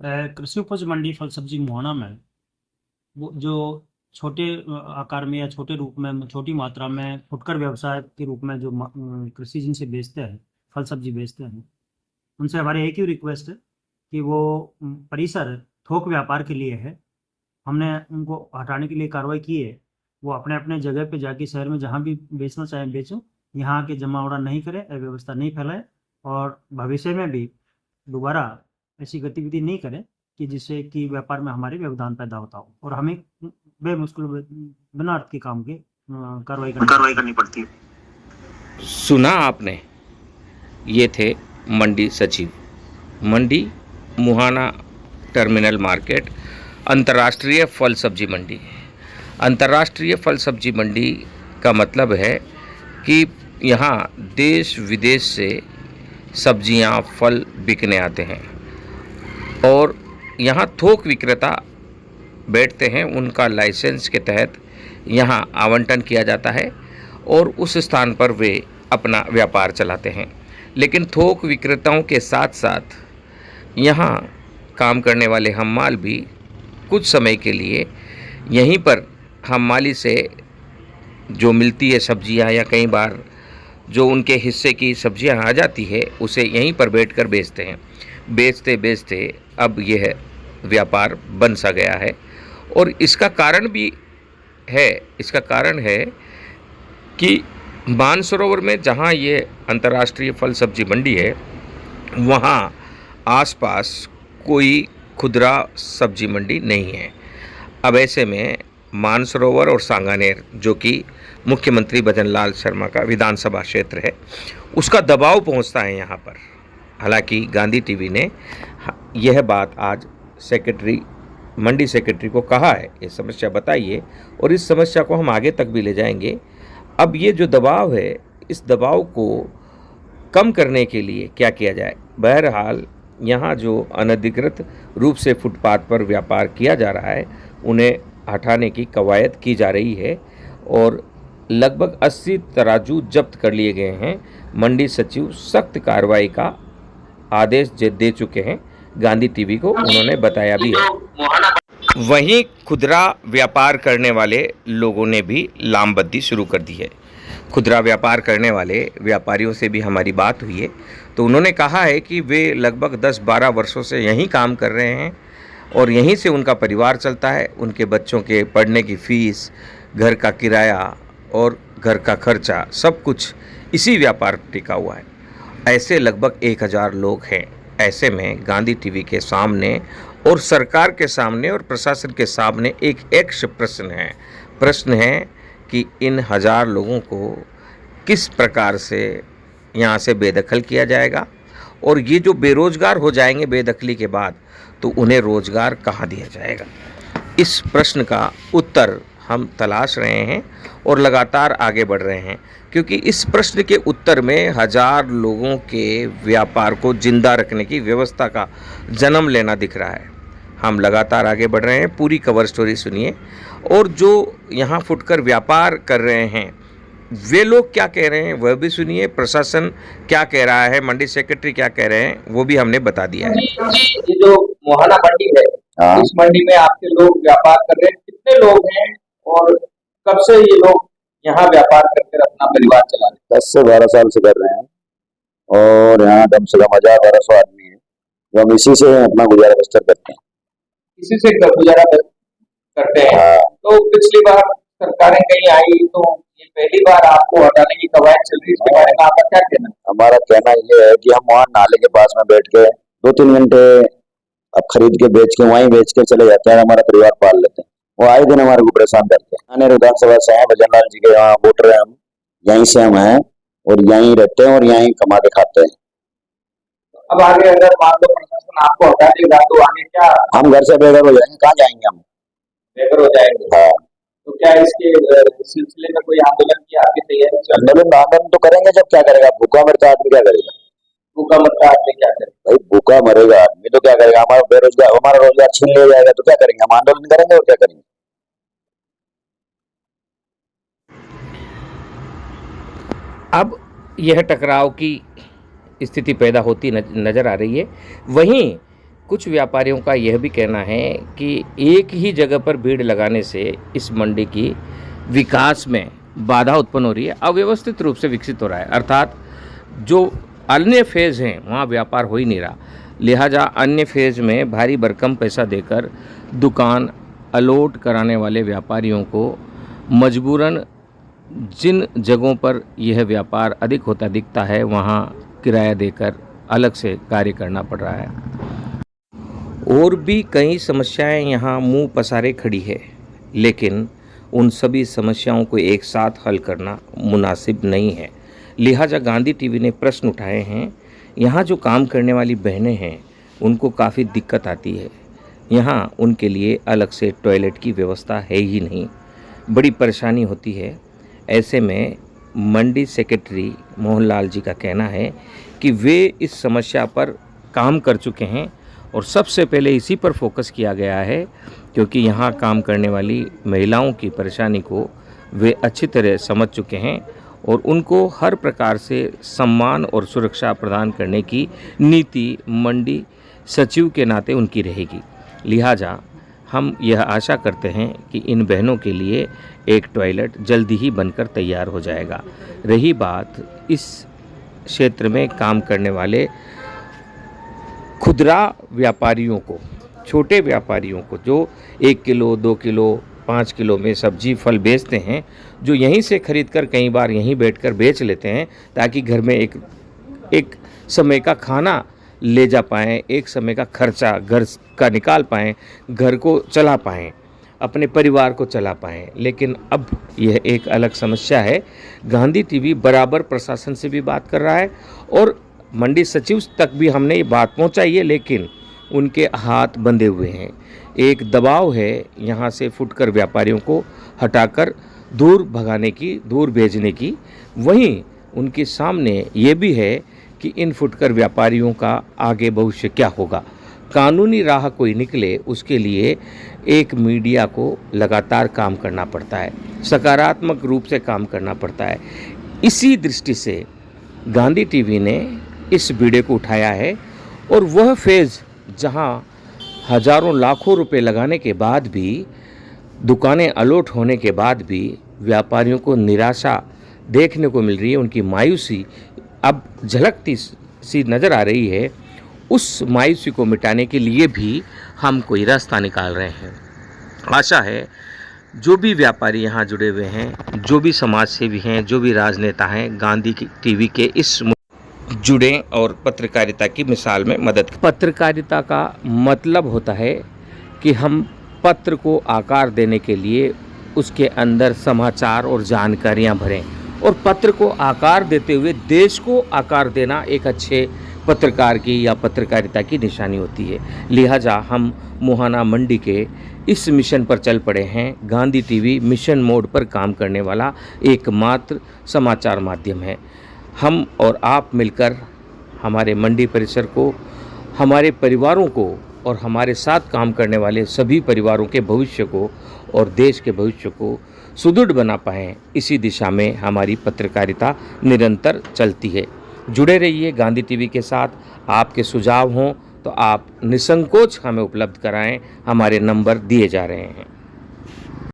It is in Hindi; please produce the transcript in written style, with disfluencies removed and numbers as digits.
कृषि उपज मंडी फल सब्जी मुहाना में वो जो छोटे आकार में या छोटे रूप में छोटी मात्रा में फुटकर व्यवसाय के रूप में जो कृषि जिनसे बेचते हैं, फल सब्जी बेचते हैं, उनसे हमारी एक ही रिक्वेस्ट है कि वो परिसर थोक व्यापार के लिए है। हमने उनको हटाने के लिए कार्रवाई की है। वो अपने अपने जगह पे जाके शहर में जहाँ भी बेचना चाहें बेचो, यहाँ आके जमावड़ा नहीं करें, अव्यवस्था नहीं फैलाए और भविष्य में भी दोबारा ऐसी गतिविधि नहीं करें कि जिससे कि व्यापार में हमारे व्यवधान पैदा होता हो और हमें बेमुश्किल बिना अर्थ के काम के कार्रवाई करनी पड़ती है। सुना आपने, ये थे मंडी सचिव। मंडी मुहाना टर्मिनल मार्केट, अंतर्राष्ट्रीय फल सब्जी मंडी। अंतर्राष्ट्रीय फल सब्जी मंडी का मतलब है कि यहाँ देश विदेश से सब्जियाँ फल बिकने आते हैं और यहाँ थोक विक्रेता बैठते हैं। उनका लाइसेंस के तहत यहाँ आवंटन किया जाता है और उस स्थान पर वे अपना व्यापार चलाते हैं। लेकिन थोक विक्रेताओं के साथ साथ यहाँ काम करने वाले हम्माल भी कुछ समय के लिए यहीं पर हम्माली से जो मिलती है सब्जियां या कई बार जो उनके हिस्से की सब्जियां आ जाती है उसे यहीं पर बैठकर बेचते हैं। बेचते बेचते अब यह व्यापार बन सा गया है और इसका कारण है कि मानसरोवर में जहाँ ये अंतर्राष्ट्रीय फल सब्जी मंडी है वहाँ आसपास कोई खुदरा सब्जी मंडी नहीं है। अब ऐसे में मानसरोवर और सांगानेर, जो कि मुख्यमंत्री भजनलाल शर्मा का विधानसभा क्षेत्र है, उसका दबाव पहुंचता है यहाँ पर। हालांकि गांधी टीवी ने यह बात आज मंडी सेक्रेटरी को कहा है, ये समस्या बताइए और इस समस्या को हम आगे तक भी ले जाएंगे। अब ये जो दबाव है, इस दबाव को कम करने के लिए क्या किया जाए। बहरहाल यहाँ जो अनधिकृत रूप से फुटपाथ पर व्यापार किया जा रहा है उन्हें हटाने की कवायद की जा रही है और लगभग 80 तराजू जब्त कर लिए गए हैं। मंडी सचिव सख्त कार्रवाई का आदेश दे चुके हैं। गांधी टीवी को उन्होंने बताया भी है। वहीं खुदरा व्यापार करने वाले लोगों ने भी लामबंदी शुरू कर दी है। खुदरा व्यापार करने वाले व्यापारियों से भी हमारी बात हुई है तो उन्होंने कहा है कि वे लगभग 10-12 वर्षों से यहीं काम कर रहे हैं और यहीं से उनका परिवार चलता है। उनके बच्चों के पढ़ने की फ़ीस, घर का किराया और घर का खर्चा सब कुछ इसी व्यापार पर टिका हुआ है। ऐसे लगभग 1000 लोग हैं। ऐसे में गांधी टीवी के सामने और सरकार के सामने और प्रशासन के सामने एक यक्ष प्रश्न है कि इन 1000 लोगों को किस प्रकार से यहाँ से बेदखल किया जाएगा और ये जो बेरोजगार हो जाएंगे बेदखली के बाद तो उन्हें रोजगार कहाँ दिया जाएगा। इस प्रश्न का उत्तर हम तलाश रहे हैं और लगातार आगे बढ़ रहे हैं, क्योंकि इस प्रश्न के उत्तर में 1000 लोगों के व्यापार को जिंदा रखने की व्यवस्था का जन्म लेना दिख रहा है। हम लगातार आगे बढ़ रहे हैं। पूरी कवर स्टोरी सुनिए और जो यहाँ फुटकर व्यापार कर रहे हैं वे लोग क्या कह रहे हैं वह भी सुनिए। प्रशासन क्या कह रहा है, मंडी सेक्रेटरी क्या कह रहे हैं वो भी हमने बता दिया है। ये जो मोहाना मंडी है, इस मंडी में आपके लोग व्यापार कर रहे हैं, कितने लोग हैं और कब से ये लोग यहाँ व्यापार करके अपना परिवार चला रहे हैं? 10 से 12 साल से कर रहे हैं और यहाँ कम से कम 1000-1200 आदमी है जो हम इसी से अपना गुजारा बसर करते हैं। इसी से गुजारा करते हैं। तो पिछली बार सरकारें कहीं आई तो ये पहली बार आपको हटाने की कवायद चल रही है, इसके बारे में आपका क्या कहना है? हमारा कहना ये है कि हम वहाँ नाले के पास में बैठ के 2-3 घंटे अब खरीद के बेच के वहीं बेच के चले जाते हैं, हमारा परिवार पाल लेते हैं। वो आए दिन हमारे को परेशान करते हैं। अनेक विधानसभा से हैं, भजनलाल जी के यहाँ वोटर हैं, हम यहीं से हम हैं और यहीं रहते हैं और यहीं कमा के खाते हैं। अब आगे अगर मान लो प्रशासन आपको हटा देगा तो आगे क्या? हम घर से बेघर हो जाएंगे, कहाँ जाएंगे हम? बेघर हो जाएंगे। हाँ। तो क्या इसके सिलसिले में कोई आंदोलन की आपकी तैयारी चल रही है? आंदोलन तो करेंगे, जब क्या करेगा? भूखा मरता आदमी क्या करेगा? भूखा मरता आदमी क्या करेगा? भाई भूखा मरेगा आदमी तो क्या करेगा? हमारा रोजगार छीन लिया जाएगा तो क्या करेंगे? हम आंदोलन करेंगे और क्या करेंगे? अब यह टकराव की स्थिति पैदा होती नज़र आ रही है। वहीं कुछ व्यापारियों का यह भी कहना है कि एक ही जगह पर भीड़ लगाने से इस मंडी की विकास में बाधा उत्पन्न हो रही है, अव्यवस्थित रूप से विकसित हो रहा है। अर्थात जो अन्य फेज़ हैं वहाँ व्यापार हो ही नहीं रहा। लिहाजा अन्य फेज़ में भारी भरकम पैसा देकर दुकान अलॉट कराने वाले व्यापारियों को मजबूरन जिन जगहों पर यह व्यापार अधिक होता दिखता है वहाँ किराया देकर अलग से कार्य करना पड़ रहा है। और भी कई समस्याएं यहाँ मुंह पसारे खड़ी है, लेकिन उन सभी समस्याओं को एक साथ हल करना मुनासिब नहीं है। लिहाजा गांधी टीवी ने प्रश्न उठाए हैं। यहाँ जो काम करने वाली बहनें हैं उनको काफ़ी दिक्कत आती है। यहाँ उनके लिए अलग से टॉयलेट की व्यवस्था है ही नहीं, बड़ी परेशानी होती है। ऐसे में मंडी सेक्रेटरी मोहनलाल जी का कहना है कि वे इस समस्या पर काम कर चुके हैं और सबसे पहले इसी पर फोकस किया गया है, क्योंकि यहाँ काम करने वाली महिलाओं की परेशानी को वे अच्छी तरह समझ चुके हैं और उनको हर प्रकार से सम्मान और सुरक्षा प्रदान करने की नीति मंडी सचिव के नाते उनकी रहेगी। लिहाजा हम यह आशा करते हैं कि इन बहनों के लिए एक टॉयलेट जल्दी ही बनकर तैयार हो जाएगा। रही बात इस क्षेत्र में काम करने वाले खुदरा व्यापारियों को, छोटे व्यापारियों को जो 1 किलो 2 किलो 5 किलो में सब्जी फल बेचते हैं, जो यहीं से खरीद कर कई बार यहीं बैठकर बेच लेते हैं ताकि घर में एक समय का खाना ले जा पाएँ, एक समय का खर्चा घर का निकाल पाएँ, घर को चला पाएँ, अपने परिवार को चला पाएँ। लेकिन अब यह एक अलग समस्या है। गांधी टीवी बराबर प्रशासन से भी बात कर रहा है और मंडी सचिव तक भी हमने ये बात पहुंचाई है, लेकिन उनके हाथ बंधे हुए हैं। एक दबाव है यहाँ से फुटकर व्यापारियों को हटाकर दूर भगाने की, दूर भेजने की। वहीं उनके सामने ये भी है कि इन फुटकर व्यापारियों का आगे भविष्य क्या होगा। कानूनी राह कोई निकले उसके लिए एक मीडिया को लगातार काम करना पड़ता है, सकारात्मक रूप से काम करना पड़ता है। इसी दृष्टि से गांधी टीवी ने इस वीडियो को उठाया है और वह फेज़ जहां हजारों लाखों रुपए लगाने के बाद भी, दुकानें अलॉट होने के बाद भी व्यापारियों को निराशा देखने को मिल रही है, उनकी मायूसी अब झलकती सी नज़र आ रही है। उस मायूसी को मिटाने के लिए भी हम कोई रास्ता निकाल रहे हैं। आशा है जो भी व्यापारी यहाँ जुड़े हुए हैं, जो भी समाज सेवी हैं, जो भी राजनेता हैं, गांधी टीवी के इस जुड़ें और पत्रकारिता की मिसाल में मदद। पत्रकारिता का मतलब होता है कि हम पत्र को आकार देने के लिए उसके अंदर समाचार और जानकारियां भरें, और पत्र को आकार देते हुए देश को आकार देना एक अच्छे पत्रकार की या पत्रकारिता की निशानी होती है। लिहाजा हम मुहाना मंडी के इस मिशन पर चल पड़े हैं। गांधी टीवी मिशन मोड पर काम करने वाला एकमात्र समाचार माध्यम है। हम और आप मिलकर हमारे मंडी परिसर को, हमारे परिवारों को और हमारे साथ काम करने वाले सभी परिवारों के भविष्य को और देश के भविष्य को सुदृढ़ बना पाएँ, इसी दिशा में हमारी पत्रकारिता निरंतर चलती है। जुड़े रहिए गांधी टीवी के साथ। आपके सुझाव हों तो आप निसंकोच हमें उपलब्ध कराएं, हमारे नंबर दिए जा रहे हैं।